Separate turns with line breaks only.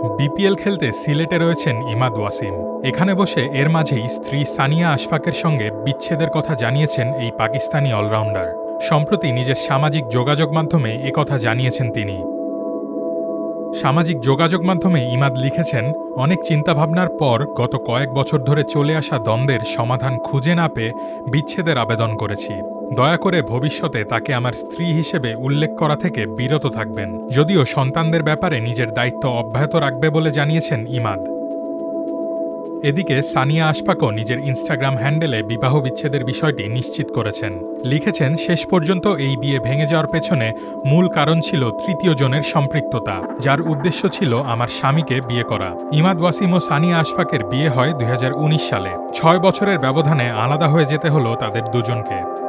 BPL খেলতে সিলেটে রয়েছেন ইমাদ ওয়াসিম। এখানে বসে এর মাঝেই স্ত্রী সানিয়া আশফাকের সঙ্গে বিচ্ছেদের কথা জানিয়েছেন এই পাকিস্তানি অলরাউন্ডার। সম্প্রতি নিজের সামাজিক যোগাযোগ মাধ্যমে একথা জানিয়েছেন তিনি। সামাজিক যোগাযোগ মাধ্যমে ইমাদ লিখেছেন, অনেক চিন্তাভাবনার পর গত কয়েক বছর ধরে চলে আসা দ্বন্দ্বের সমাধান খুঁজে না পেয়ে বিচ্ছেদের আবেদন করেছি। দয়া করে ভবিষ্যতে তাকে আমার স্ত্রী হিসেবে উল্লেখ করা থেকে বিরত থাকবেন। যদিও সন্তানদের ব্যাপারে নিজের দায়িত্ব অব্যাহত রাখবে বলে জানিয়েছেন ইমাদ। এদিকে সানিয়া আশফাকও নিজের ইনস্টাগ্রাম হ্যান্ডেলে বিবাহ বিচ্ছেদের বিষয়টি নিশ্চিত করেছেন। লিখেছেন, শেষ পর্যন্ত এই বিয়ে ভেঙে যাওয়ার পেছনে মূল কারণ ছিল তৃতীয় জনের সম্পৃক্ততা, যার উদ্দেশ্য ছিল আমার স্বামীকে বিয়ে করা। ইমাদ ওয়াসিম ও সানিয়া আশফাকের বিয়ে হয় 2019 সালে। 6 বছরের ব্যবধানে আলাদা হয়ে যেতে হলো তাদের দুজনকে।